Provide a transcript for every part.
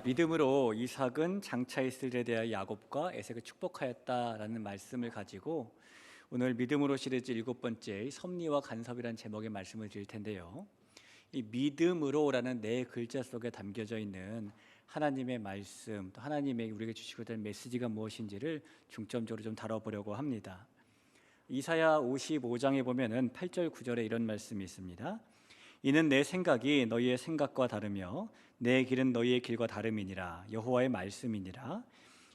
믿음으로 이삭은 장차 있을 일에 대하여 야곱과 에색을 축복하였다라는 말씀을 가지고 오늘 믿음으로 시리즈 7번째 섭리와 간섭이라는 제목의 말씀을 드릴 텐데요. 이 믿음으로라는 네 글자 속에 담겨져 있는 하나님의 말씀, 또 하나님의 우리에게 주시고 될 메시지가 무엇인지를 중점적으로 좀 다뤄보려고 합니다. 이사야 55장에 보면은 8절 9절에 이런 말씀이 있습니다. 이는 내 생각이 너희의 생각과 다르며 내 길은 너희의 길과 다름이니라. 여호와의 말씀이니라.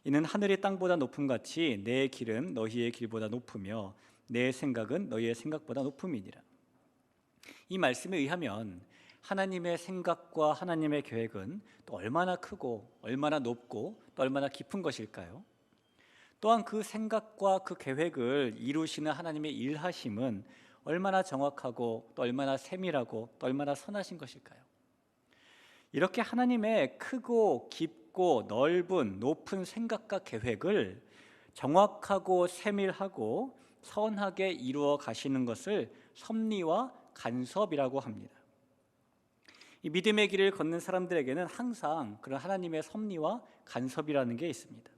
이는 하늘이 땅보다 높음같이 내 길은 너희의 길보다 높으며 내 생각은 너희의 생각보다 높음이니라. 이 말씀에 의하면 하나님의 생각과 하나님의 계획은 또 얼마나 크고 얼마나 높고 또 얼마나 깊은 것일까요? 또한 그 생각과 그 계획을 이루시는 하나님의 일하심은 얼마나 정확하고 또 얼마나 세밀하고 또 얼마나 선하신 것일까요? 이렇게 하나님의 크고 깊고 넓은 높은 생각과 계획을 정확하고 세밀하고 선하게 이루어 가시는 것을 섭리와 간섭이라고 합니다. 이 믿음의 길을 걷는 사람들에게는 항상 그런 하나님의 섭리와 간섭이라는 게 있습니다.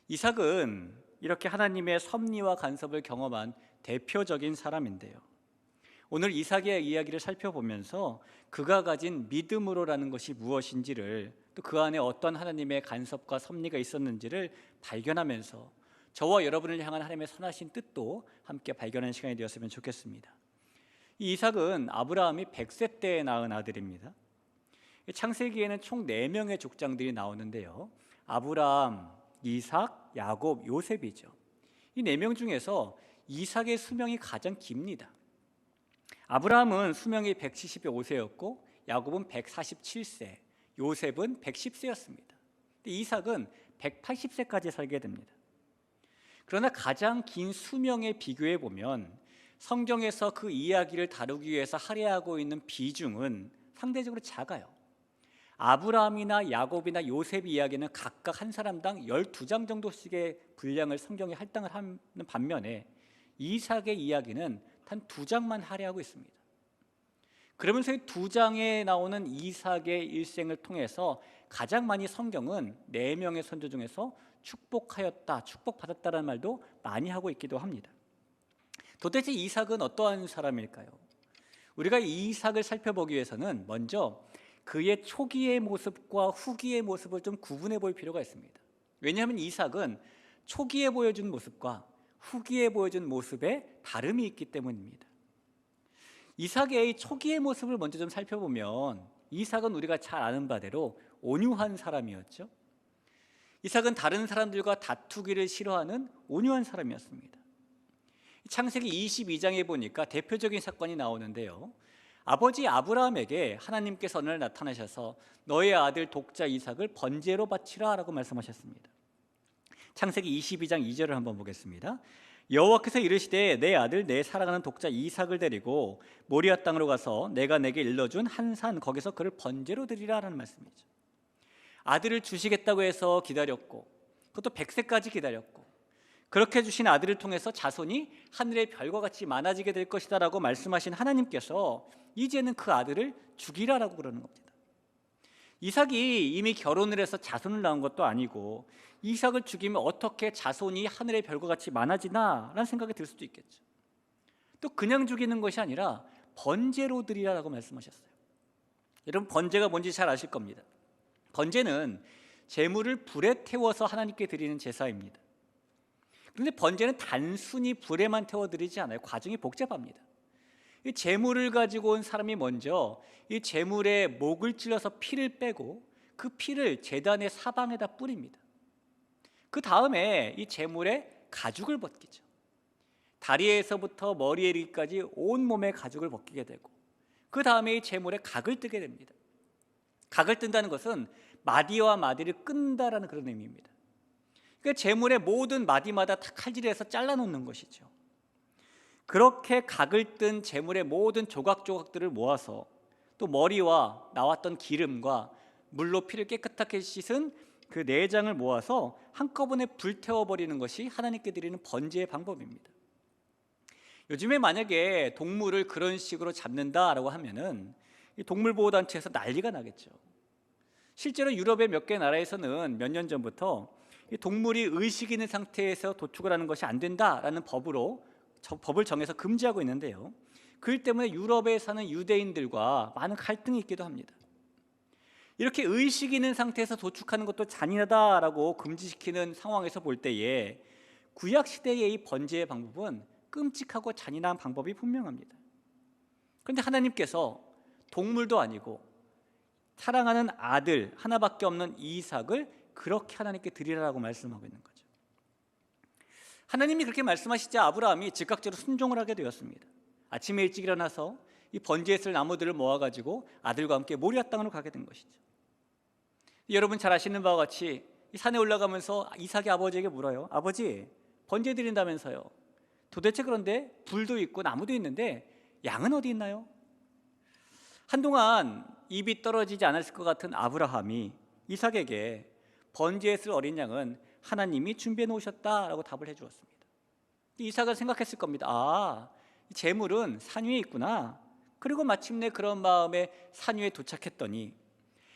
이삭은 이렇게 하나님의 섭리와 간섭을 경험한 대표적인 사람인데요. 오늘 이삭의 이야기를 살펴보면서 그가 가진 믿음으로라는 것이 무엇인지를 또 그 안에 어떤 하나님의 간섭과 섭리가 있었는지를 발견하면서 저와 여러분을 향한 하나님의 선하신 뜻도 함께 발견하는 시간이 되었으면 좋겠습니다. 이 이삭은 아브라함이 100세 때에 낳은 아들입니다. 창세기에는 총 4명의 족장들이 나오는데요. 아브라함, 이삭, 야곱, 요셉이죠. 이 4명 중에서 이삭의 수명이 가장 깁니다. 아브라함은 수명이 175세였고 야곱은 147세, 요셉은 110세였습니다. 이삭은 180세까지 살게 됩니다. 그러나 가장 긴 수명에 비교해 보면 성경에서 그 이야기를 다루기 위해서 할애하고 있는 비중은 상대적으로 작아요. 아브라함이나 야곱이나 요셉 이야기는 각각 한 사람당 12장 정도씩의 분량을 성경에 할당을 하는 반면에 이삭의 이야기는 단 2장만 할애하고 있습니다. 그러면서 이 2장에 나오는 이삭의 일생을 통해서 가장 많이 성경은 4명의 선조 중에서 축복하였다, 축복받았다라는 말도 많이 하고 있기도 합니다. 도대체 이삭은 어떠한 사람일까요? 우리가 이삭을 살펴보기 위해서는 먼저 그의 초기의 모습과 후기의 모습을 좀 구분해 볼 필요가 있습니다. 왜냐하면 이삭은 초기에 보여준 모습과 후기에 보여준 모습에 다름이 있기 때문입니다. 이삭의 초기의 모습을 먼저 좀 살펴보면 이삭은 우리가 잘 아는 바대로 온유한 사람이었죠. 이삭은 다른 사람들과 다투기를 싫어하는 온유한 사람이었습니다. 창세기 22장에 보니까 대표적인 사건이 나오는데요. 아버지 아브라함에게 하나님께서 어느 날 나타나셔서 너의 아들 독자 이삭을 번제로 바치라 라고 말씀하셨습니다. 창세기 22장 2절을 한번 보겠습니다. 여호와께서 이르시되 내 아들 내 사랑하는 독자 이삭을 데리고 모리아 땅으로 가서 내가 내게 일러준 한 산 거기서 그를 번제로 드리라 라는 말씀이죠. 아들을 주시겠다고 해서 기다렸고 그것도 100세까지 기다렸고 그렇게 주신 아들을 통해서 자손이 하늘의 별과 같이 많아지게 될 것이다 라고 말씀하신 하나님께서 이제는 그 아들을 죽이라라고 그러는 겁니다. 이삭이 이미 결혼을 해서 자손을 낳은 것도 아니고 이삭을 죽이면 어떻게 자손이 하늘의 별과 같이 많아지나 라는 생각이 들 수도 있겠죠. 또 그냥 죽이는 것이 아니라 번제로 드리라라고 말씀하셨어요. 여러분 번제가 뭔지 잘 아실 겁니다. 번제는 제물을 불에 태워서 하나님께 드리는 제사입니다. 그런데 번제는 단순히 불에만 태워드리지 않아요. 과정이 복잡합니다. 이 제물을 가지고 온 사람이 먼저 이 제물의 목을 찔러서 피를 빼고 그 피를 제단의 사방에다 뿌립니다. 그 다음에 이 제물의 가죽을 벗기죠. 다리에서부터 머리에 이르기까지 온몸의 가죽을 벗기게 되고 그 다음에 이 제물에 각을 뜨게 됩니다. 각을 뜬다는 것은 마디와 마디를 끈다라는 그런 의미입니다. 그러니까 제물의 모든 마디마다 다 칼질해서 잘라놓는 것이죠. 그렇게 각을 뜬 제물의 모든 조각조각들을 모아서 또 머리와 나왔던 기름과 물로 피를 깨끗하게 씻은 그 내장을 모아서 한꺼번에 불태워버리는 것이 하나님께 드리는 번제의 방법입니다. 요즘에 만약에 동물을 그런 식으로 잡는다라고 하면은 이 동물보호단체에서 난리가 나겠죠. 실제로 유럽의 몇 개 나라에서는 몇 년 전부터 이 동물이 의식 있는 상태에서 도축을 하는 것이 안 된다라는 법을 정해서 금지하고 있는데요. 그 일 때문에 유럽에 사는 유대인들과 많은 갈등이 있기도 합니다. 이렇게 의식 있는 상태에서 도축하는 것도 잔인하다라고 금지시키는 상황에서 볼 때에 구약 시대의 이 번제의 방법은 끔찍하고 잔인한 방법이 분명합니다. 그런데 하나님께서 동물도 아니고 사랑하는 아들 하나밖에 없는 이삭을 그렇게 하나님께 드리라고 말씀하고 있는 거죠. 하나님이 그렇게 말씀하시자 아브라함이 즉각적으로 순종을 하게 되었습니다. 아침에 일찍 일어나서 이 번제에 쓸 나무들을 모아가지고 아들과 함께 모리아 땅으로 가게 된 것이죠. 여러분 잘 아시는 바와 같이 이 산에 올라가면서 이삭이 아버지에게 물어요. 아버지, 번제 드린다면서요. 도대체 그런데 불도 있고 나무도 있는데 양은 어디 있나요? 한동안 입이 떨어지지 않았을 것 같은 아브라함이 이삭에게 번제에 쓸 어린 양은 하나님이 준비해 놓으셨다라고 답을 해 주었습니다. 이삭은 생각했을 겁니다. 아, 재물은 산 위에 있구나. 그리고 마침내 그런 마음에 산 위에 도착했더니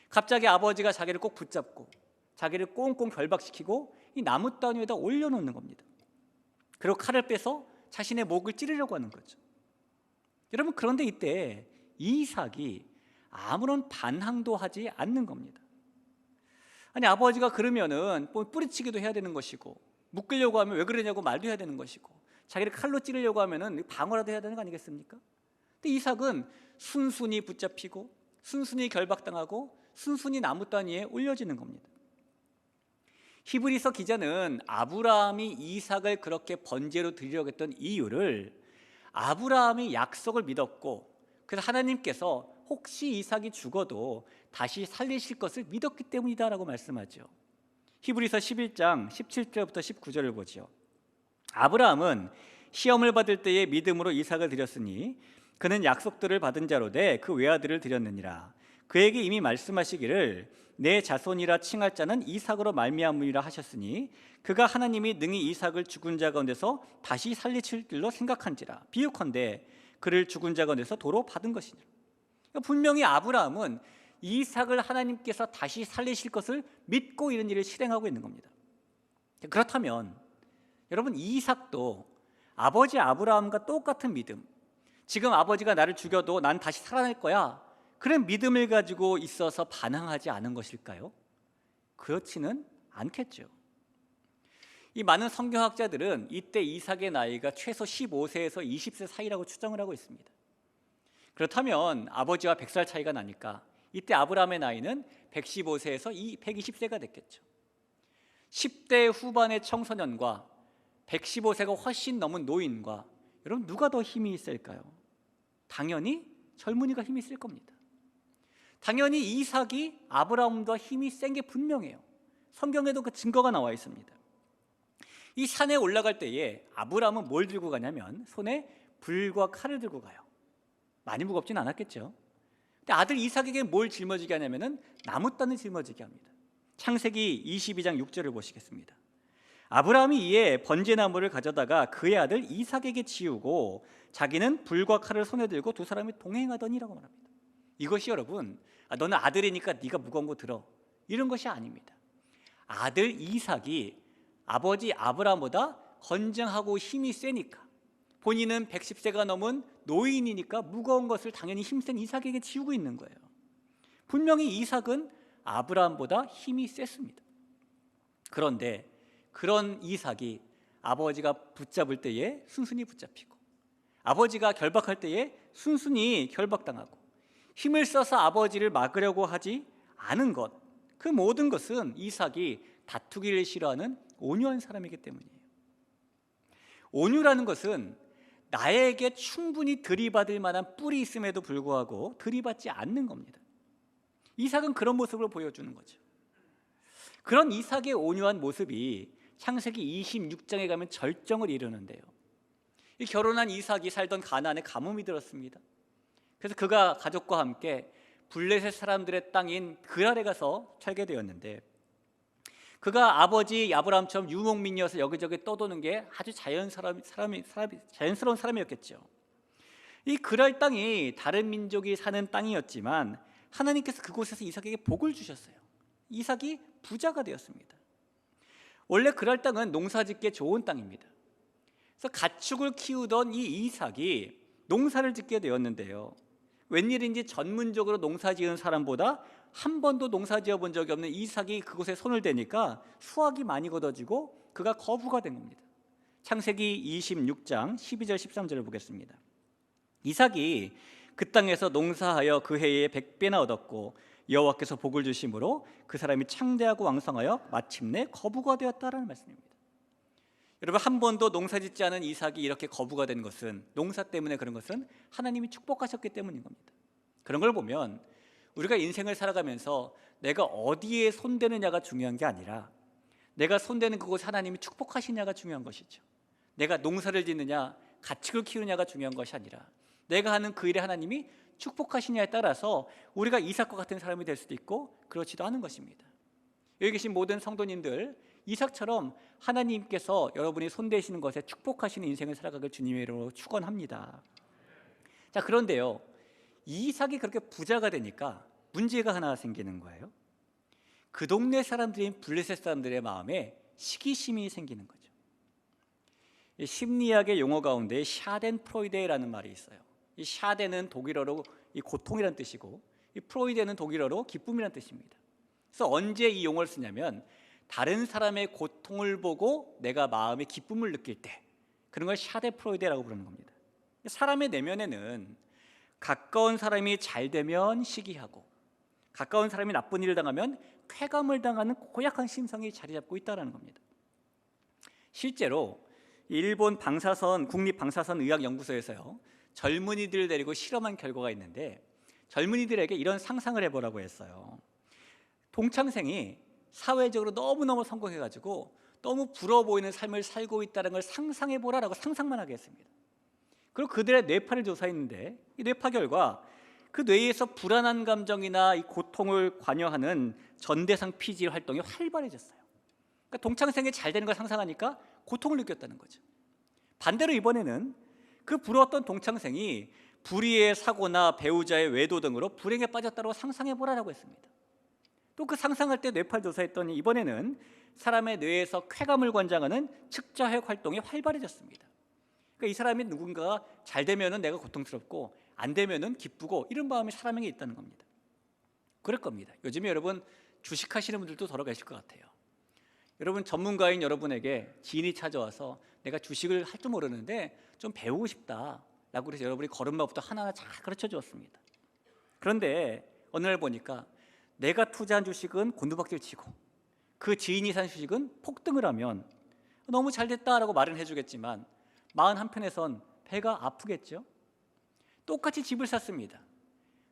갑자기 아버지가 자기를 꼭 붙잡고 자기를 꽁꽁 결박시키고 이 나무 단 위에다 올려놓는 겁니다. 그리고 칼을 빼서 자신의 목을 찌르려고 하는 거죠. 여러분, 그런데 이때 이삭이 아무런 반항도 하지 않는 겁니다. 아니, 아버지가 그러면은 뿌리치기도 해야 되는 것이고, 묶으려고 하면 왜 그러냐고 말도 해야 되는 것이고, 자기를 칼로 찌르려고 하면은 방어라도 해야 되는 거 아니겠습니까? 근데 이삭은 순순히 붙잡히고 순순히 결박당하고 순순히 나무 단위에 올려지는 겁니다. 히브리서 기자는 아브라함이 이삭을 그렇게 번제로 드리려고 했던 이유를 아브라함이 약속을 믿었고, 그래서 하나님께서 혹시 이삭이 죽어도 다시 살리실 것을 믿었기 때문이다라고 말씀하죠. 히브리서 11장 17절부터 19절을 보죠. 아브라함은 시험을 받을 때에 믿음으로 이삭을 드렸으니 그는 약속들을 받은 자로 돼 그 외아들을 드렸느니라. 그에게 이미 말씀하시기를 내 자손이라 칭할 자는 이삭으로 말미암으리라 하셨으니 그가 하나님이 능히 이삭을 죽은 자 가운데서 다시 살리실 길로 생각한지라. 비유컨대 그를 죽은 자 가운데서 도로 받은 것이니라. 분명히 아브라함은 이삭을 하나님께서 다시 살리실 것을 믿고 이런 일을 실행하고 있는 겁니다. 그렇다면 여러분, 이삭도 아버지 아브라함과 똑같은 믿음, 지금 아버지가 나를 죽여도 난 다시 살아날 거야, 그런 믿음을 가지고 있어서 반항하지 않은 것일까요? 그렇지는 않겠죠. 이 많은 성경학자들은 이때 이삭의 나이가 최소 15세에서 20세 사이라고 추정을 하고 있습니다. 그렇다면 아버지와 100살 차이가 나니까 이때 아브라함의 나이는 115세에서 120세가 됐겠죠. 10대 후반의 청소년과 115세가 훨씬 넘은 노인과, 여러분 누가 더 힘이 있을까요? 당연히 젊은이가 힘이 있을 겁니다. 당연히 이삭이 아브라함보다 힘이 센 게 분명해요. 성경에도 그 증거가 나와 있습니다. 이 산에 올라갈 때에 아브라함은 뭘 들고 가냐면 손에 불과 칼을 들고 가요. 많이 무겁진 않았겠죠. 근데 아들 이삭에게 뭘 짊어지게 하냐면은 나무단을 짊어지게 합니다. 창세기 22장 6절을 보시겠습니다. 아브라함이 이에 번제나무를 가져다가 그의 아들 이삭에게 지우고 자기는 불과 칼을 손에 들고 두 사람이 동행하더니라고 말합니다. 이것이 여러분, 너는 아들이니까 네가 무거운 거 들어, 이런 것이 아닙니다. 아들 이삭이 아버지 아브라함보다 건장하고 힘이 세니까, 본인은 110세가 넘은 노인이니까 무거운 것을 당연히 힘센 이삭에게 지우고 있는 거예요. 분명히 이삭은 아브라함보다 힘이 셌습니다. 그런데 그런 이삭이 아버지가 붙잡을 때에 순순히 붙잡히고, 아버지가 결박할 때에 순순히 결박당하고, 힘을 써서 아버지를 막으려고 하지 않은 것, 그 모든 것은 이삭이 다투기를 싫어하는 온유한 사람이기 때문이에요. 온유라는 것은 나에게 충분히 들이받을 만한 뿔이 있음에도 불구하고 들이받지 않는 겁니다. 이삭은 그런 모습을 보여주는 거죠. 그런 이삭의 온유한 모습이 창세기 26장에 가면 절정을 이루는데요. 이 결혼한 이삭이 살던 가나안에 가뭄이 들었습니다. 그래서 그가 가족과 함께 블레셋 사람들의 땅인 그랄에 가서 살게 되었는데, 그가 아버지 아브라함처럼 유목민이어서 여기저기 떠도는 게 아주 자연스러운 사람이었겠죠. 이 그랄 땅이 다른 민족이 사는 땅이었지만 하나님께서 그곳에서 이삭에게 복을 주셨어요. 이삭이 부자가 되었습니다. 원래 그랄 땅은 농사짓기에 좋은 땅입니다. 그래서 가축을 키우던 이 이삭이 농사를 짓게 되었는데요, 웬일인지 전문적으로 농사지은 사람보다 한 번도 농사지어 본 적이 없는 이삭이 그곳에 손을 대니까 수확이 많이 거둬지고 그가 거부가 된 겁니다. 창세기 26장 12절 13절을 보겠습니다. 이삭이 그 땅에서 농사하여 그 해에 100배나 얻었고 여호와께서 복을 주심으로 그 사람이 창대하고 왕성하여 마침내 거부가 되었다라는 말씀입니다. 여러분, 한 번도 농사짓지 않은 이삭이 이렇게 거부가 된 것은, 농사 때문에 그런 것은 하나님이 축복하셨기 때문인 겁니다. 그런 걸 보면 우리가 인생을 살아가면서 내가 어디에 손대느냐가 중요한 게 아니라 내가 손대는 그곳 하나님이 축복하시냐가 중요한 것이죠. 내가 농사를 짓느냐 가축을 키우느냐가 중요한 것이 아니라 내가 하는 그 일에 하나님이 축복하시냐에 따라서 우리가 이삭과 같은 사람이 될 수도 있고 그렇지도 않은 것입니다. 여기 계신 모든 성도님들, 이삭처럼 하나님께서 여러분이 손대시는 것에 축복하시는 인생을 살아가길 주님의 이름으로 축원합니다. 자, 그런데요, 이삭이 그렇게 부자가 되니까 문제가 하나 생기는 거예요. 그 동네 사람들인 블레셋 사람들의 마음에 시기심이 생기는 거죠. 심리학의 용어 가운데 샤덴프로이데라는 말이 있어요. 이 샤덴은 독일어로 이 고통이란 뜻이고, 이 프로이데는 독일어로 기쁨이란 뜻입니다. 그래서 언제 이 용어를 쓰냐면 다른 사람의 고통을 보고 내가 마음의 기쁨을 느낄 때, 그런 걸 샤덴프로이데라고 부르는 겁니다. 사람의 내면에는 가까운 사람이 잘 되면 시기하고 가까운 사람이 나쁜 일을 당하면 쾌감을 당하는 고약한 심성이 자리 잡고 있다는 겁니다. 실제로 일본 국립방사선의학연구소에서요, 젊은이들을 데리고 실험한 결과가 있는데 젊은이들에게 이런 상상을 해보라고 했어요. 동창생이 사회적으로 너무너무 성공해가지고 너무 부러워 보이는 삶을 살고 있다는 걸 상상해보라라고 상상만 하게 했습니다. 그리고 그들의 뇌파를 조사했는데 이 뇌파 결과 그 뇌에서 불안한 감정이나 이 고통을 관여하는 전대상 피질 활동이 활발해졌어요. 그러니까 동창생이 잘 되는 걸 상상하니까 고통을 느꼈다는 거죠. 반대로 이번에는 그 부러웠던 동창생이 불의의 사고나 배우자의 외도 등으로 불행에 빠졌다고 상상해보라고 했습니다. 또 그 상상할 때 뇌파를 조사했더니 이번에는 사람의 뇌에서 쾌감을 관장하는 측자핵 활동이 활발해졌습니다. 그러니까 이 사람이 누군가가 잘 되면은 내가 고통스럽고 안 되면은 기쁘고, 이런 마음이 사람에게 있다는 겁니다. 그럴 겁니다. 요즘에 여러분 주식하시는 분들도 더러 계실 것 같아요. 여러분, 전문가인 여러분에게 지인이 찾아와서 내가 주식을 할 줄 모르는데 좀 배우고 싶다라고 그래서 여러분이 걸음마부터 하나하나 잘 가르쳐 주었습니다. 그런데 어느 날 보니까 내가 투자한 주식은 곤두박질 치고 그 지인이 산 주식은 폭등을 하면 너무 잘 됐다라고 말은 해주겠지만 마음 한편에선 배가 아프겠죠. 똑같이 집을 샀습니다.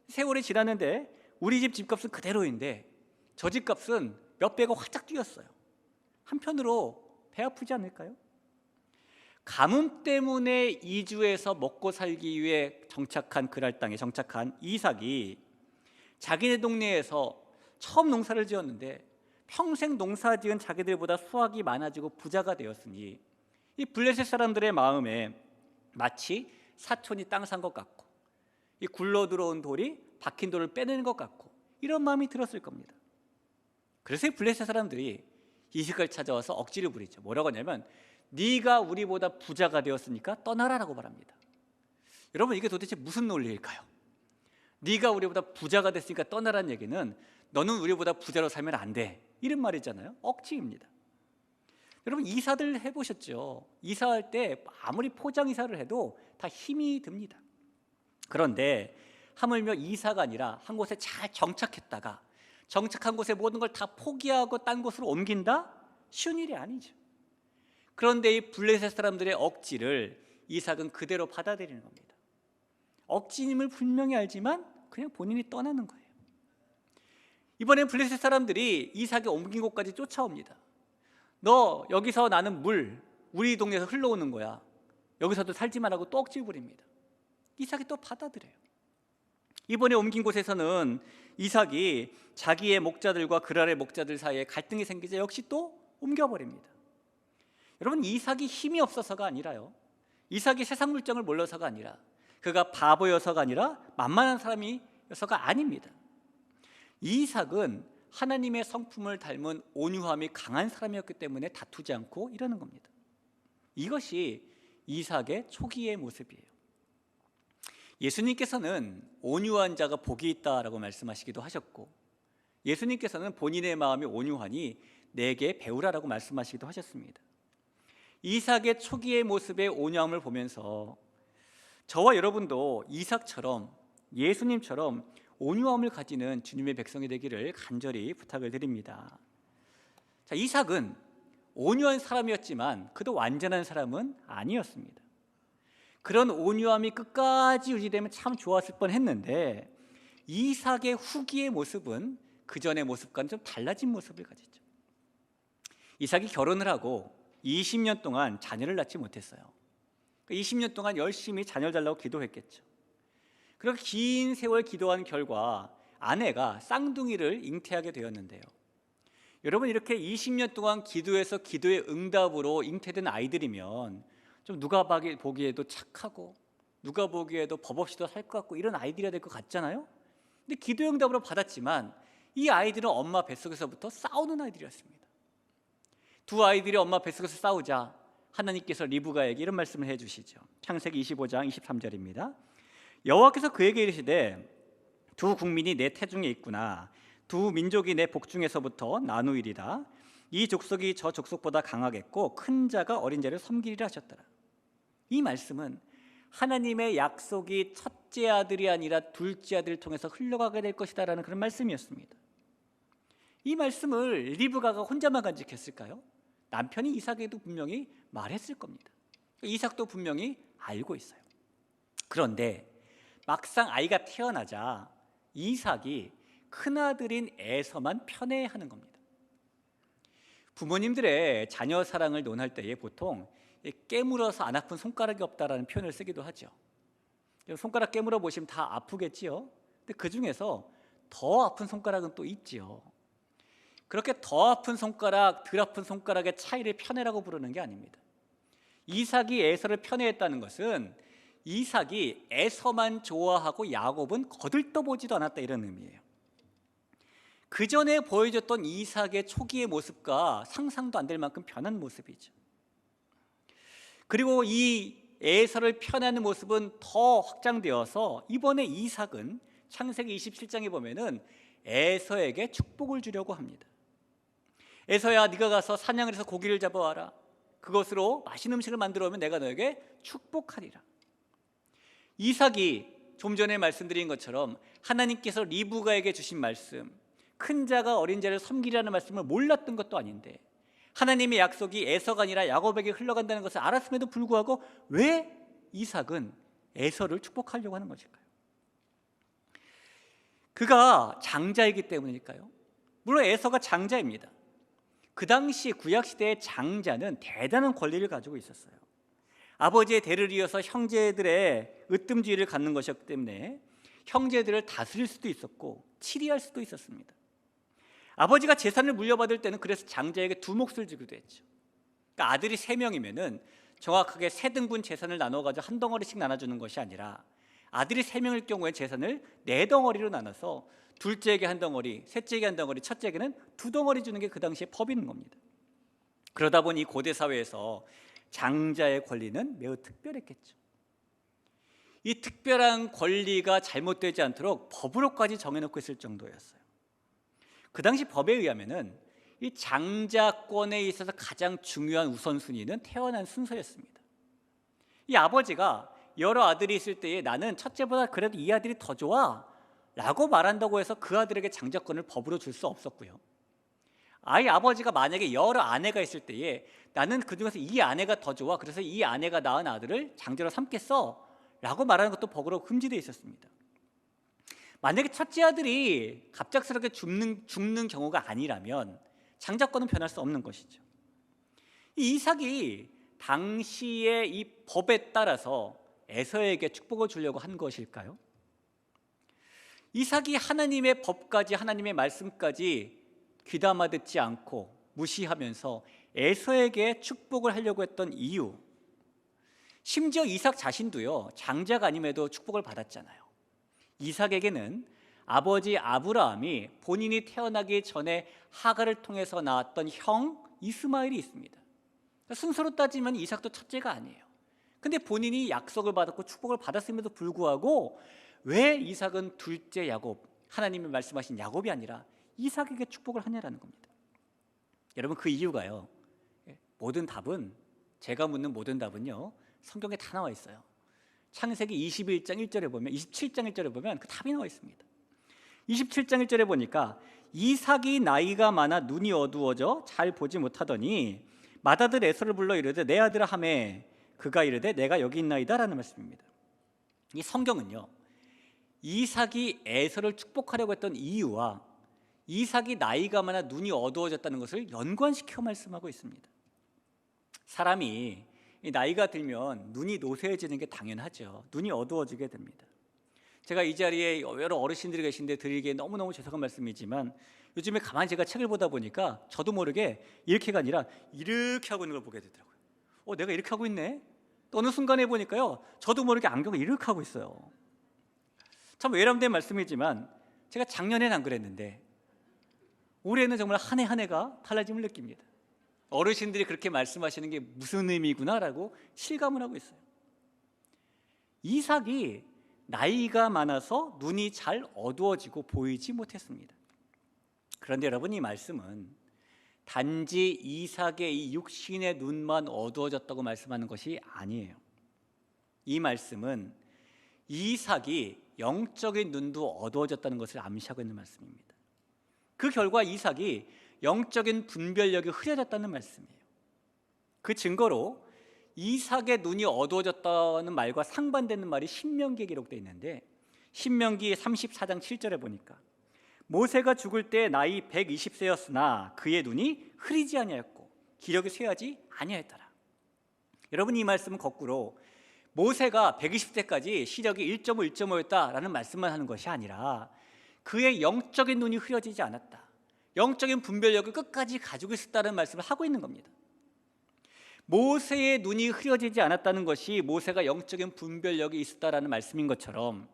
세월이 지났는데 우리 집 집값은 그대로인데 저 집값은 몇 배가 활짝 뛰었어요. 한편으로 배 아프지 않을까요? 가뭄 때문에 이주해서 먹고 살기 위해 정착한 그랄 땅에 정착한 이삭이 자기네 동네에서 처음 농사를 지었는데 평생 농사 지은 자기들보다 수확이 많아지고 부자가 되었으니 이 블레셋 사람들의 마음에 마치 사촌이 땅 산 것 같고 이 굴러 들어온 돌이 박힌 돌을 빼내는 것 같고 이런 마음이 들었을 겁니다. 그래서 이 블레셋 사람들이 이삭을 찾아와서 억지를 부리죠. 뭐라고 하냐면 네가 우리보다 부자가 되었으니까 떠나라라고 말합니다. 여러분, 이게 도대체 무슨 논리일까요? 네가 우리보다 부자가 됐으니까 떠나라는 얘기는 너는 우리보다 부자로 살면 안 돼, 이런 말이잖아요. 억지입니다. 여러분, 이사들 해보셨죠? 이사할 때 아무리 포장 이사를 해도 다 힘이 듭니다. 그런데 하물며 이사가 아니라 한 곳에 잘 정착했다가 정착한 곳에 모든 걸 다 포기하고 딴 곳으로 옮긴다? 쉬운 일이 아니죠. 그런데 이 블레셋 사람들의 억지를 이삭은 그대로 받아들이는 겁니다. 억지임을 분명히 알지만 그냥 본인이 떠나는 거예요. 이번엔 블레셋 사람들이 이삭이 옮긴 곳까지 쫓아옵니다. 너 여기서 나는 우리 동네에서 흘러오는 거야. 여기서도 살지 말라고 또 억지 부립니다. 이삭이 또 받아들여요. 이번에 옮긴 곳에서는 이삭이 자기의 목자들과 그랄의 목자들 사이에 갈등이 생기자 역시 또 옮겨버립니다. 여러분, 이삭이 힘이 없어서가 아니라요, 이삭이 세상 물정을 몰라서가 아니라 그가 바보여서가 아니라 만만한 사람이어서가 아닙니다. 이삭은 하나님의 성품을 닮은 온유함이 강한 사람이었기 때문에 다투지 않고 이러는 겁니다. 이것이 이삭의 초기의 모습이에요. 예수님께서는 온유한 자가 복이 있다라고 말씀하시기도 하셨고, 예수님께서는 본인의 마음이 온유하니 내게 배우라라고 말씀하시기도 하셨습니다. 이삭의 초기의 모습의 온유함을 보면서 저와 여러분도 이삭처럼, 예수님처럼 온유함을 가지는 주님의 백성이 되기를 간절히 부탁을 드립니다. 자, 이삭은 온유한 사람이었지만 그도 완전한 사람은 아니었습니다. 그런 온유함이 끝까지 유지되면 참 좋았을 뻔했는데, 이삭의 후기의 모습은 그 전의 모습과는 좀 달라진 모습을 가졌죠. 이삭이 결혼을 하고 20년 동안 자녀를 낳지 못했어요. 20년 동안 열심히 자녀 달라고 기도했겠죠. 그렇게 긴 세월 기도한 결과 아내가 쌍둥이를 잉태하게 되었는데요. 여러분, 이렇게 20년 동안 기도해서 기도의 응답으로 잉태된 아이들이면 좀 누가 보기에도 착하고 누가 보기에도 법 없이도 살 것 같고 이런 아이들이어야 될 것 같잖아요. 근데 기도의 응답으로 받았지만 이 아이들은 엄마 뱃속에서부터 싸우는 아이들이었습니다. 두 아이들이 엄마 뱃속에서 싸우자 하나님께서 리브가에게 이런 말씀을 해주시죠. 창세기 25장 23절입니다. 여호와께서 그에게 이르시되 두 국민이 내 태중에 있구나. 두 민족이 내 복중에서부터 나누이리라. 이 족속이 저 족속보다 강하겠고 큰 자가 어린 자를 섬기리라 하셨더라. 이 말씀은 하나님의 약속이 첫째 아들이 아니라 둘째 아들을 통해서 흘러가게 될 것이다라는 그런 말씀이었습니다. 이 말씀을 리브가가 혼자만 간직했을까요? 남편이 이삭에도 분명히 말했을 겁니다. 이삭도 분명히 알고 있어요. 그런데 막상 아이가 태어나자 이삭이 큰아들인 에서만 편애하는 겁니다. 부모님들의 자녀 사랑을 논할 때에 보통 깨물어서 안 아픈 손가락이 없다라는 표현을 쓰기도 하죠. 손가락 깨물어 보시면 다 아프겠지요. 근데 그 중에서 더 아픈 손가락은 또 있지요. 그렇게 더 아픈 손가락, 덜 아픈 손가락의 차이를 편애라고 부르는 게 아닙니다. 이삭이 에서를 편애했다는 것은 이삭이 에서만 좋아하고 야곱은 거들떠보지도 않았다, 이런 의미예요. 그 전에 보여줬던 이삭의 초기의 모습과 상상도 안 될 만큼 변한 모습이죠. 그리고 이 에서를 편애하는 모습은 더 확장되어서 이번에 이삭은 창세기 27장에 보면은 에서에게 축복을 주려고 합니다. 에서야, 네가 가서 사냥을 해서 고기를 잡아와라. 그것으로 맛있는 음식을 만들어 오면 내가 너에게 축복하리라. 이삭이 좀 전에 말씀드린 것처럼 하나님께서 리브가에게 주신 말씀, 큰 자가 어린 자를 섬기라는 말씀을 몰랐던 것도 아닌데 하나님의 약속이 에서가 아니라 야곱에게 흘러간다는 것을 알았음에도 불구하고 왜 이삭은 에서를 축복하려고 하는 것일까요? 그가 장자이기 때문일까요? 물론 에서가 장자입니다. 그 당시 구약시대의 장자는 대단한 권리를 가지고 있었어요. 아버지의 대를 이어서 형제들의 으뜸주의를 갖는 것이었기 때문에 형제들을 다스릴 수도 있었고 치리할 수도 있었습니다. 아버지가 재산을 물려받을 때는 그래서 장자에게 두 몫을 주기도 했죠. 그러니까 아들이 3명이면은 정확하게 3등분 재산을 나눠가지고 한 덩어리씩 나눠주는 것이 아니라 아들이 3명일 경우에 재산을 4덩어리로 나눠서 둘째에게 한 덩어리, 셋째에게 한 덩어리, 첫째에게는 2덩어리 주는 게 그 당시의 법인 겁니다. 그러다 보니 고대 사회에서 장자의 권리는 매우 특별했겠죠. 이 특별한 권리가 잘못되지 않도록 법으로까지 정해놓고 있을 정도였어요. 그 당시 법에 의하면은 이 장자권에 있어서 가장 중요한 우선순위는 태어난 순서였습니다. 이 아버지가 여러 아들이 있을 때에 나는 첫째보다 그래도 이 아들이 더 좋아 라고 말한다고 해서 그 아들에게 장자권을 법으로 줄 수 없었고요. 아이 아버지가 만약에 여러 아내가 있을 때에 나는 그중에서 이 아내가 더 좋아 그래서 이 아내가 낳은 아들을 장자로 삼겠어 라고 말하는 것도 법으로 금지되어 있었습니다. 만약에 첫째 아들이 갑작스럽게 죽는 경우가 아니라면 장자권은 변할 수 없는 것이죠. 이 이삭이 당시의 이 법에 따라서 에서에게 축복을 주려고 한 것일까요? 이삭이 하나님의 법까지 하나님의 말씀까지 귀담아 듣지 않고 무시하면서 에서에게 축복을 하려고 했던 이유, 심지어 이삭 자신도요 장자가 아님에도 축복을 받았잖아요. 이삭에게는 아버지 아브라함이 본인이 태어나기 전에 하갈을 통해서 낳았던 형 이스마엘이 있습니다. 그러니까 순서로 따지면 이삭도 첫째가 아니에요. 근데 본인이 약속을 받았고 축복을 받았음에도 불구하고 왜 이삭은 둘째 야곱, 하나님이 말씀하신 야곱이 아니라 이삭에게 축복을 하냐라는 겁니다. 여러분, 그 이유가요, 모든 답은, 제가 묻는 모든 답은요, 성경에 다 나와 있어요. 창세기 21장 1절에 보면, 27장 1절에 보면 그 답이 나와 있습니다. 27장 1절에 보니까 이삭이 나이가 많아 눈이 어두워져 잘 보지 못하더니 맏아들 에서를 불러 이르되 내 아들아 하매 그가 이르되 내가 여기 있나이다 라는 말씀입니다. 이 성경은요, 이삭이 에서를 축복하려고 했던 이유와 이삭이 나이가 많아 눈이 어두워졌다는 것을 연관시켜 말씀하고 있습니다. 사람이 나이가 들면 눈이 노쇠해지는 게 당연하죠. 눈이 어두워지게 됩니다. 제가 이 자리에 여러 어르신들이 계신데 드리기에 너무너무 죄송한 말씀이지만 요즘에 가만히 제가 책을 보다 보니까 저도 모르게 이렇게가 아니라 이렇게 하고 있는 걸 보게 되더라고요. 내가 이렇게 하고 있네? 또 어느 순간에 보니까요, 저도 모르게 안경을 이렇게 하고 있어요. 참 외람된 말씀이지만 제가 작년에는 안 그랬는데 올해는 정말 한 해 한 해가 달라짐을 느낍니다. 어르신들이 그렇게 말씀하시는 게 무슨 의미구나라고 실감을 하고 있어요. 이삭이 나이가 많아서 눈이 잘 어두워지고 보이지 못했습니다. 그런데 여러분, 이 말씀은 단지 이삭의 이 육신의 눈만 어두워졌다고 말씀하는 것이 아니에요. 이 말씀은 이삭이 영적인 눈도 어두워졌다는 것을 암시하고 있는 말씀입니다. 그 결과 이삭이 영적인 분별력이 흐려졌다는 말씀이에요. 그 증거로 이삭의 눈이 어두워졌다는 말과 상반되는 말이 신명기에 기록되어 있는데, 신명기 34장 7절에 보니까 모세가 죽을 때 나이 120세였으나 그의 눈이 흐리지 아니하였고 기력이 쇠하지 아니하였더라. 여러분, 이 말씀은 거꾸로 모세가 120세까지 시력이 1.5, 1.5였다라는 말씀만 하는 것이 아니라 그의 영적인 눈이 흐려지지 않았다, 영적인 분별력을 끝까지 가지고 있었다는 말씀을 하고 있는 겁니다. 모세의 눈이 흐려지지 않았다는 것이 모세가 영적인 분별력이 있었다라는 말씀인 것처럼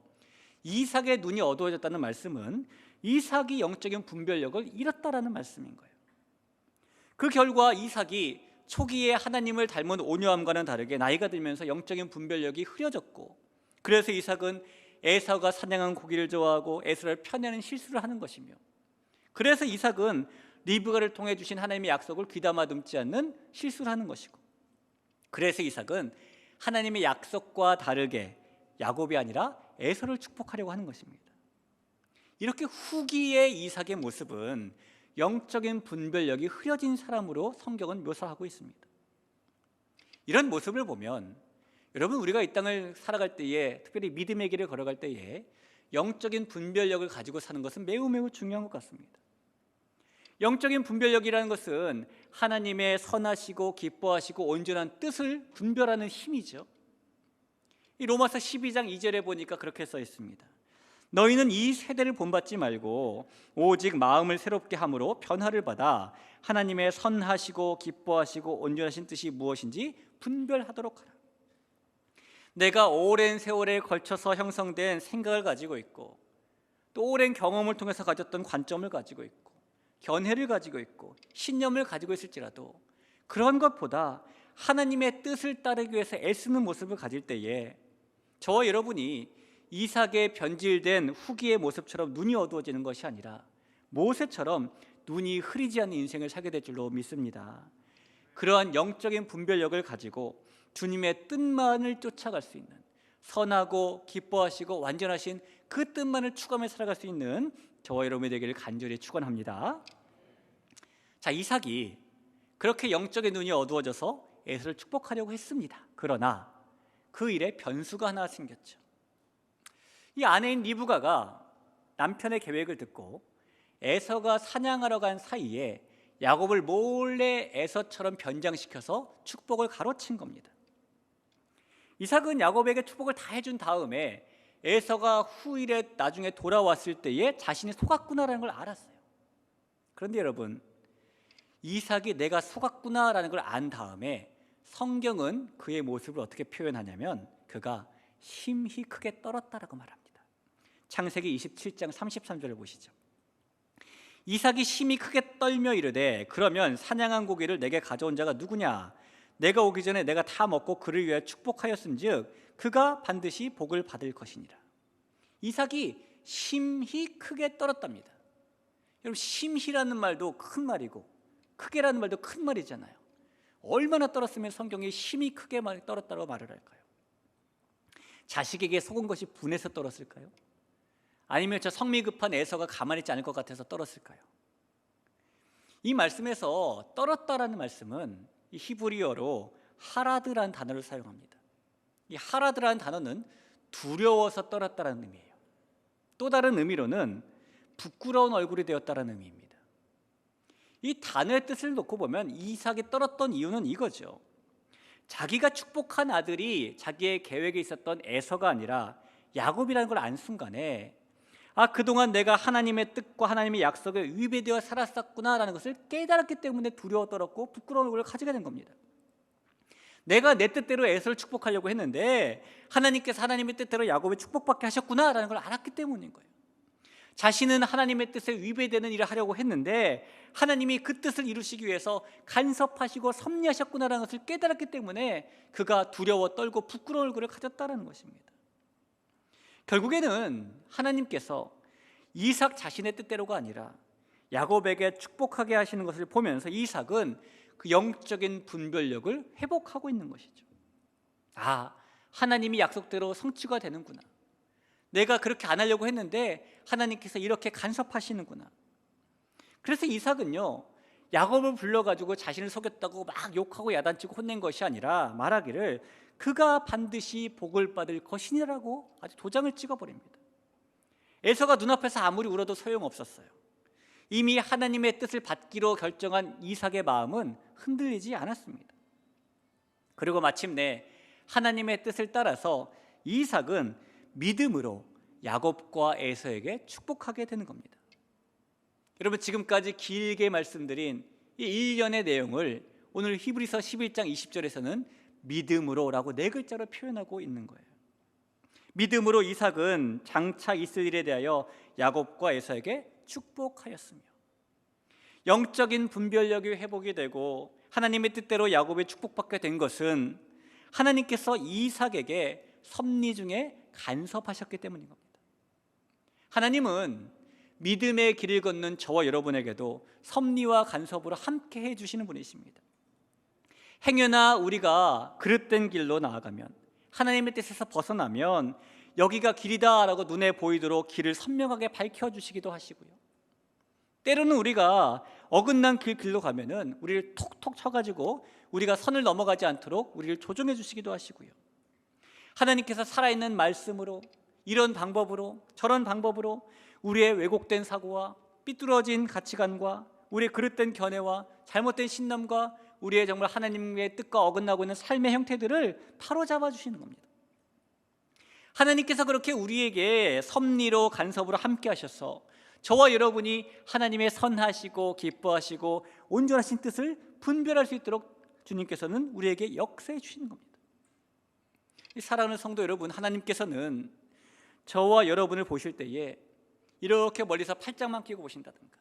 이삭의 눈이 어두워졌다는 말씀은 이삭이 영적인 분별력을 잃었다라는 말씀인 거예요. 그 결과 이삭이 초기에 하나님을 닮은 온유함과는 다르게 나이가 들면서 영적인 분별력이 흐려졌고, 그래서 이삭은 에사가 사냥한 고기를 좋아하고 에서를 편애하는 실수를 하는 것이며, 그래서 이삭은 리브가를 통해 주신 하나님의 약속을 귀담아 듣지 않는 실수를 하는 것이고, 그래서 이삭은 하나님의 약속과 다르게 야곱이 아니라 에서를 축복하려고 하는 것입니다. 이렇게 후기의 이삭의 모습은 영적인 분별력이 흐려진 사람으로 성경은 묘사하고 있습니다. 이런 모습을 보면 여러분, 우리가 이 땅을 살아갈 때에, 특별히 믿음의 길을 걸어갈 때에 영적인 분별력을 가지고 사는 것은 매우 매우 중요한 것 같습니다. 영적인 분별력이라는 것은 하나님의 선하시고 기뻐하시고 온전한 뜻을 분별하는 힘이죠. 이 로마서 12장 2절에 보니까 그렇게 써 있습니다. 너희는 이 세대를 본받지 말고 오직 마음을 새롭게 함으로 변화를 받아 하나님의 선하시고 기뻐하시고 온전하신 뜻이 무엇인지 분별하도록 하라. 내가 오랜 세월에 걸쳐서 형성된 생각을 가지고 있고, 또 오랜 경험을 통해서 가졌던 관점을 가지고 있고, 견해를 가지고 있고, 신념을 가지고 있을지라도 그런 것보다 하나님의 뜻을 따르기 위해서 애쓰는 모습을 가질 때에 저와 여러분이 이삭의 변질된 후기의 모습처럼 눈이 어두워지는 것이 아니라 모세처럼 눈이 흐리지 않는 인생을 살게 될 줄로 믿습니다. 그러한 영적인 분별력을 가지고 주님의 뜻만을 쫓아갈 수 있는, 선하고 기뻐하시고 완전하신 그 뜻만을 추구하며 살아갈 수 있는 저와 여러분이 되기를 간절히 축원합니다. 자, 이삭이 그렇게 영적인 눈이 어두워져서 에서를 축복하려고 했습니다. 그러나 그 일에 변수가 하나 생겼죠. 이 아내인 리브가가 남편의 계획을 듣고 에서가 사냥하러 간 사이에 야곱을 몰래 에서처럼 변장시켜서 축복을 가로챈 겁니다. 이삭은 야곱에게 축복을 다 해준 다음에 에서가 후일에 나중에 돌아왔을 때에 자신이 속았구나라는 걸 알았어요. 그런데 여러분, 이삭이 내가 속았구나라는 걸 안 다음에 성경은 그의 모습을 어떻게 표현하냐면 그가 심히 크게 떨었다라고 말합니다. 창세기 27장 33절을 보시죠. 이삭이 심히 크게 떨며 이르되 그러면 사냥한 고기를 내게 가져온 자가 누구냐? 내가 오기 전에 내가 다 먹고 그를 위하여 축복하였은즉 그가 반드시 복을 받을 것이니라. 이삭이 심히 크게 떨었답니다. 여러분, 심히라는 말도 큰 말이고 크게라는 말도 큰 말이잖아요. 얼마나 떨었으면 성경이 심히 크게 떨었다고 말을 할까요? 자식에게 속은 것이 분해서 떨었을까요? 아니면 저 성미 급한 에서가 가만히 있지 않을 것 같아서 떨었을까요? 이 말씀에서 떨었다라는 말씀은 이 히브리어로 하라드라는 단어를 사용합니다. 이 하라드라는 단어는 두려워서 떨었다라는 의미예요. 또 다른 의미로는 부끄러운 얼굴이 되었다라는 의미입니다. 이 단어의 뜻을 놓고 보면 이삭이 떨었던 이유는 이거죠. 자기가 축복한 아들이 자기의 계획에 있었던 에서가 아니라 야곱이라는 걸 안 순간에 그동안 내가 하나님의 뜻과 하나님의 약속에 위배되어 살았었구나라는 것을 깨달았기 때문에 두려워 떨었고 부끄러운 얼굴을 가지게 된 겁니다. 내가 내 뜻대로 에서를 축복하려고 했는데 하나님께서 하나님의 뜻대로 야곱을 축복받게 하셨구나라는 걸 알았기 때문인 거예요. 자신은 하나님의 뜻에 위배되는 일을 하려고 했는데 하나님이 그 뜻을 이루시기 위해서 간섭하시고 섭리하셨구나라는 것을 깨달았기 때문에 그가 두려워 떨고 부끄러운 얼굴을 가졌다는 것입니다. 결국에는 하나님께서 이삭 자신의 뜻대로가 아니라 야곱에게 축복하게 하시는 것을 보면서 이삭은 그 영적인 분별력을 회복하고 있는 것이죠. 하나님이 약속대로 성취가 되는구나. 내가 그렇게 안 하려고 했는데 하나님께서 이렇게 간섭하시는구나. 그래서 이삭은요, 야곱을 불러가지고 자신을 속였다고 막 욕하고 야단치고 혼낸 것이 아니라 말하기를 그가 반드시 복을 받을 것이니라고 아주 도장을 찍어버립니다. 에서가 눈앞에서 아무리 울어도 소용없었어요. 이미 하나님의 뜻을 받기로 결정한 이삭의 마음은 흔들리지 않았습니다. 그리고 마침내 하나님의 뜻을 따라서 이삭은 믿음으로 야곱과 에서에게 축복하게 되는 겁니다. 여러분, 지금까지 길게 말씀드린 이 일련의 내용을 오늘 히브리서 11장 20절에서는 믿음으로라고 4글자로 표현하고 있는 거예요. 믿음으로 이삭은 장차 있을 일에 대하여 야곱과 에서에게 축복하였으며, 영적인 분별력이 회복이 되고 하나님의 뜻대로 야곱이 축복받게 된 것은 하나님께서 이삭에게 섭리 중에 간섭하셨기 때문인 겁니다. 하나님은 믿음의 길을 걷는 저와 여러분에게도 섭리와 간섭으로 함께 해주시는 분이십니다. 행여나 우리가 그릇된 길로 나아가면, 하나님의 뜻에서 벗어나면 여기가 길이다라고 눈에 보이도록 길을 선명하게 밝혀주시기도 하시고요, 때로는 우리가 어긋난 길로 가면은 우리를 톡톡 쳐가지고 우리가 선을 넘어가지 않도록 우리를 조정해 주시기도 하시고요, 하나님께서 살아있는 말씀으로 이런 방법으로 저런 방법으로 우리의 왜곡된 사고와 삐뚤어진 가치관과 우리의 그릇된 견해와 잘못된 신념과 우리의 정말 하나님의 뜻과 어긋나고 있는 삶의 형태들을 바로잡아 주시는 겁니다. 하나님께서 그렇게 우리에게 섭리로 간섭으로 함께 하셔서 저와 여러분이 하나님의 선하시고 기뻐하시고 온전하신 뜻을 분별할 수 있도록 주님께서는 우리에게 역사해 주시는 겁니다. 사랑하는 성도 여러분, 하나님께서는 저와 여러분을 보실 때에 이렇게 멀리서 팔짱만 끼고 보신다든가,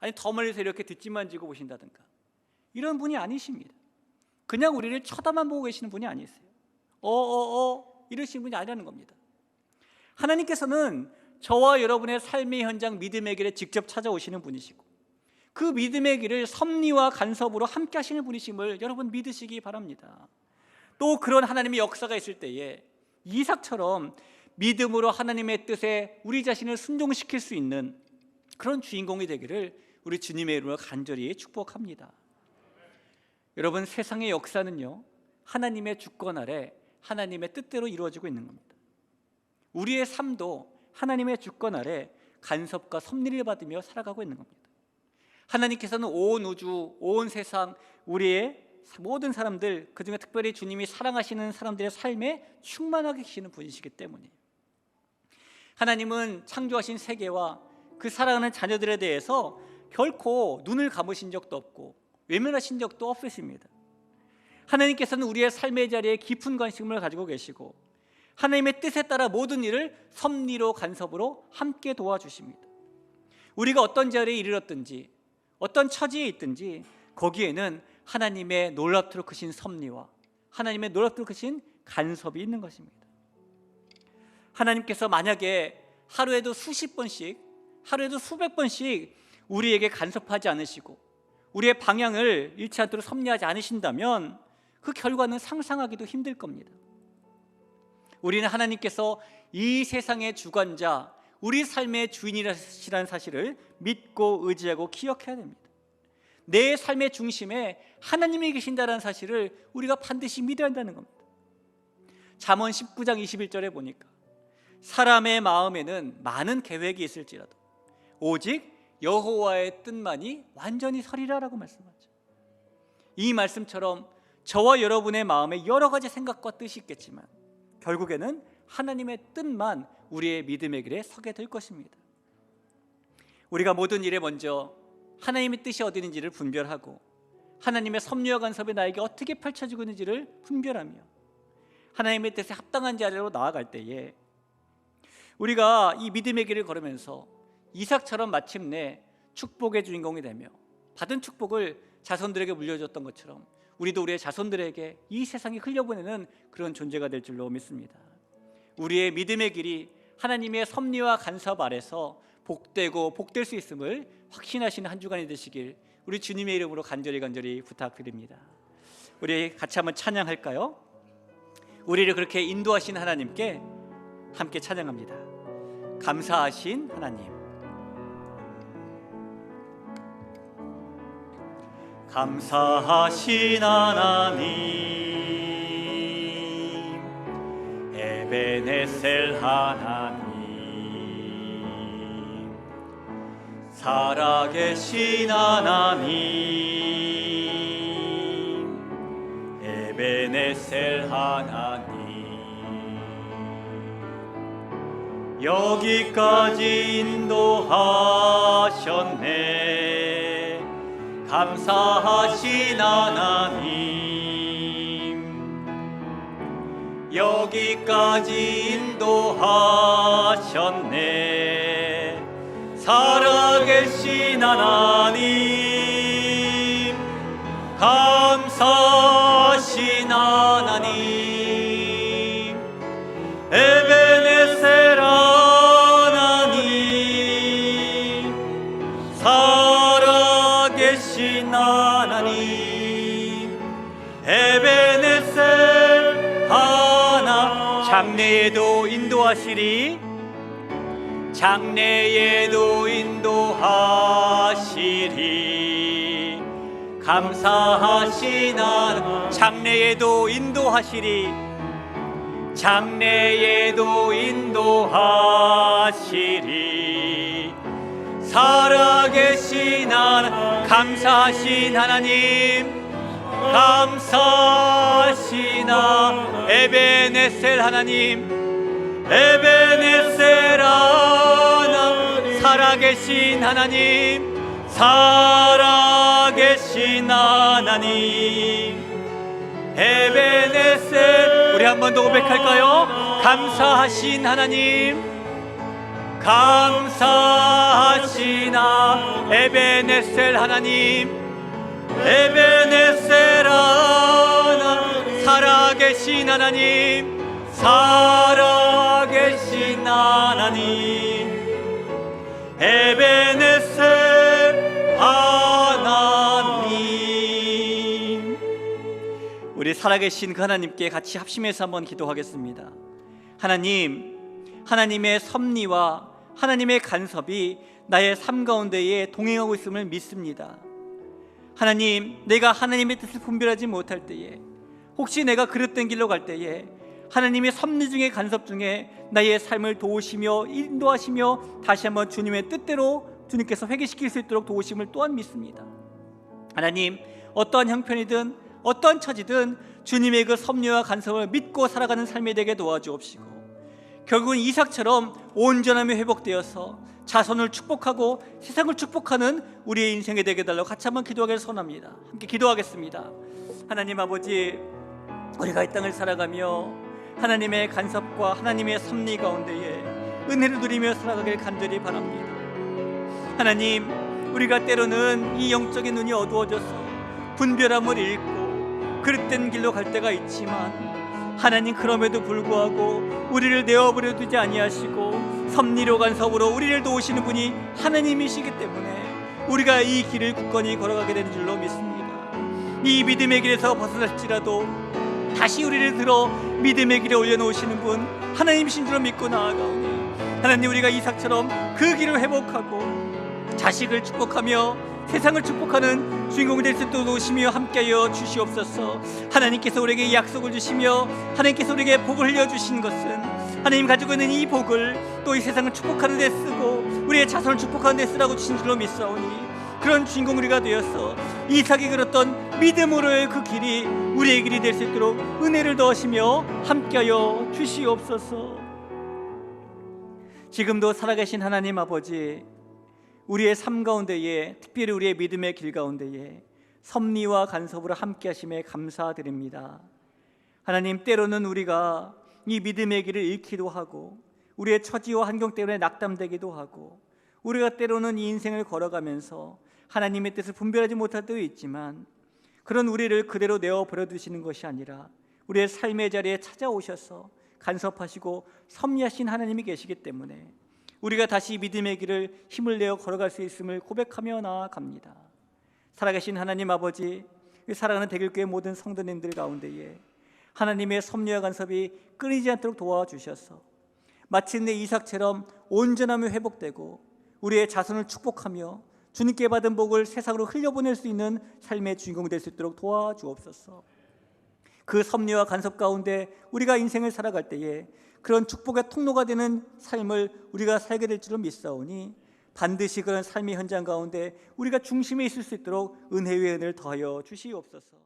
아니 더 멀리서 이렇게 뒷짐만 지고 보신다든가, 이런 분이 아니십니다. 그냥 우리를 쳐다만 보고 계시는 분이 아니세요. 이러시는 분이 아니라는 겁니다. 하나님께서는 저와 여러분의 삶의 현장 믿음의 길에 직접 찾아오시는 분이시고, 그 믿음의 길을 섭리와 간섭으로 함께 하시는 분이심을 여러분 믿으시기 바랍니다. 또 그런 하나님의 역사가 있을 때에 이삭처럼 믿음으로 하나님의 뜻에 우리 자신을 순종시킬 수 있는 그런 주인공이 되기를 우리 주님의 이름으로 간절히 축복합니다. 여러분, 세상의 역사는요, 하나님의 주권 아래 하나님의 뜻대로 이루어지고 있는 겁니다. 우리의 삶도 하나님의 주권 아래 간섭과 섭리를 받으며 살아가고 있는 겁니다. 하나님께서는 온 우주, 온 세상, 우리의 모든 사람들, 그중에 특별히 주님이 사랑하시는 사람들의 삶에 충만하게 계시는 분이시기 때문이에요. 하나님은 창조하신 세계와 그 사랑하는 자녀들에 대해서 결코 눈을 감으신 적도 없고 외면하신 적도 없으십니다. 하나님께서는 우리의 삶의 자리에 깊은 관심을 가지고 계시고, 하나님의 뜻에 따라 모든 일을 섭리로 간섭으로 함께 도와주십니다. 우리가 어떤 자리에 이르렀든지 어떤 처지에 있든지 거기에는 하나님의 놀랍도록 크신 섭리와 하나님의 놀랍도록 크신 간섭이 있는 것입니다. 하나님께서 만약에 하루에도 수십 번씩, 하루에도 수백 번씩 우리에게 간섭하지 않으시고 우리의 방향을 잃지 않도록 섭리하지 않으신다면 그 결과는 상상하기도 힘들 겁니다. 우리는 하나님께서 이 세상의 주관자, 우리 삶의 주인이라는 사실을 믿고 의지하고 기억해야 됩니다. 내 삶의 중심에 하나님이 계신다는 사실을 우리가 반드시 믿어야 한다는 겁니다. 잠언 19장 21절에 보니까 사람의 마음에는 많은 계획이 있을지라도 오직 여호와의 뜻만이 완전히 서리라라고 말씀하죠. 이 말씀처럼 저와 여러분의 마음에 여러 가지 생각과 뜻이 있겠지만 결국에는 하나님의 뜻만 우리의 믿음의 길에 서게 될 것입니다. 우리가 모든 일에 먼저 하나님의 뜻이 어디 있는지를 분별하고 하나님의 섭리와 간섭이 나에게 어떻게 펼쳐지고 있는지를 분별하며 하나님의 뜻에 합당한 자리로 나아갈 때에 우리가 이 믿음의 길을 걸으면서 이삭처럼 마침내 축복의 주인공이 되며 받은 축복을 자손들에게 물려줬던 것처럼 우리도 우리의 자손들에게 이 세상에 흘려보내는 그런 존재가 될 줄로 믿습니다. 우리의 믿음의 길이 하나님의 섭리와 간섭 아래서 복되고 복될 수 있음을 확신하시는 한 주간이 되시길 우리 주님의 이름으로 간절히 부탁드립니다. 우리 같이 한번 찬양할까요? 우리를 그렇게 인도하신 하나님께 함께 찬양합니다. 감사하신 하나님, 감사하신 하나님, 에베네셀 하나님, 살아계신 하나님, 에베네셀 하나님, 여기까지 인도하셨네. 감사하신 하나님, 여기까지 인도하셨네. 살아계신 하나님, 감사하신 하나님, 에베네셀 하나님, 살아계신 하나님, 에베네셀 하나. 장래에도 인도하시리, 장래에도 인도하시리. 감사하신 하나님, 장래에도 인도하시리, 장래에도 인도하시리. 살아계신 하나님, 감사하신 하나님, 감사하신 하나님, 에베네셀 하나님, 에베네셀 하나님, 살아계신 하나님, 살아계신 하나님, 에베네셀. 우리 한 번 더 고백할까요? 감사하신 하나님, 감사하신 하나님, 에베네셀 하나님, 에베네셀 하나님, 살아계신 하나님, 살아계신 하나님, 에베네셀 하나님. 우리 살아계신 그 하나님께 같이 합심해서 한번 기도하겠습니다. 하나님, 하나님의 섭리와 하나님의 간섭이 나의 삶 가운데에 동행하고 있음을 믿습니다. 하나님, 내가 하나님의 뜻을 분별하지 못할 때에, 혹시 내가 그릇된 길로 갈 때에 하나님의 섭리 중에 간섭 중에 나의 삶을 도우시며 인도하시며 다시 한번 주님의 뜻대로 주님께서 회개시킬 수 있도록 도우심을 또한 믿습니다. 하나님, 어떠한 형편이든 어떠한 처지든 주님의 그 섭리와 간섭을 믿고 살아가는 삶이 되게 도와주옵시고 결국은 이삭처럼 온전함이 회복되어서 자손을 축복하고 세상을 축복하는 우리의 인생이 되게 달라고 같이 한번 기도하기를 소원합니다. 함께 기도하겠습니다. 하나님 아버지, 우리가 이 땅을 살아가며 하나님의 간섭과 하나님의 섭리 가운데에 은혜를 누리며 살아가길 간절히 바랍니다. 하나님, 우리가 때로는 이 영적인 눈이 어두워져서 분별함을 잃고 그릇된 길로 갈 때가 있지만, 하나님 그럼에도 불구하고 우리를 내어버려 두지 아니하시고 섭리로 간섭으로 우리를 도우시는 분이 하나님이시기 때문에 우리가 이 길을 굳건히 걸어가게 되는 줄로 믿습니다. 이 믿음의 길에서 벗어날지라도 다시 우리를 들어 믿음의 길에 올려놓으시는 분 하나님이신 줄로 믿고 나아가오니, 하나님, 우리가 이삭처럼 그 길을 회복하고 자식을 축복하며 세상을 축복하는 주인공이 될 수 있도록 도우시며 함께하여 주시옵소서. 하나님께서 우리에게 약속을 주시며 하나님께서 우리에게 복을 흘려주신 것은 하나님 가지고 있는 이 복을 또 이 세상을 축복하는 데 쓰고 우리의 자손을 축복하는 데 쓰라고 주신 줄로 믿사오니, 그런 주인공 우리가 되어서 이삭이 걸었던 믿음으로의 그 길이 우리의 길이 될 수 있도록 은혜를 더하시며 함께하여 주시옵소서. 지금도 살아계신 하나님 아버지, 우리의 삶 가운데에, 특별히 우리의 믿음의 길 가운데에 섭리와 간섭으로 함께 하심에 감사드립니다. 하나님, 때로는 우리가 이 믿음의 길을 잃기도 하고 우리의 처지와 환경 때문에 낙담되기도 하고, 우리가 때로는 이 인생을 걸어가면서 하나님의 뜻을 분별하지 못할 때도 있지만, 그런 우리를 그대로 내어버려 두시는 것이 아니라 우리의 삶의 자리에 찾아오셔서 간섭하시고 섭리하신 하나님이 계시기 때문에 우리가 다시 믿음의 길을 힘을 내어 걸어갈 수 있음을 고백하며 나아갑니다. 살아계신 하나님 아버지, 사랑하는 대길교회 모든 성도님들 가운데에 하나님의 섭리와 간섭이 끊이지 않도록 도와주셔서 마침내 이삭처럼 온전함이 회복되고 우리의 자손을 축복하며 주님께 받은 복을 세상으로 흘려보낼 수 있는 삶의 주인공이 될 수 있도록 도와주옵소서. 그 섭리와 간섭 가운데 우리가 인생을 살아갈 때에 그런 축복의 통로가 되는 삶을 우리가 살게 될 줄을 믿사오니, 반드시 그런 삶의 현장 가운데 우리가 중심에 있을 수 있도록 은혜 위에 은혜를 더하여 주시옵소서.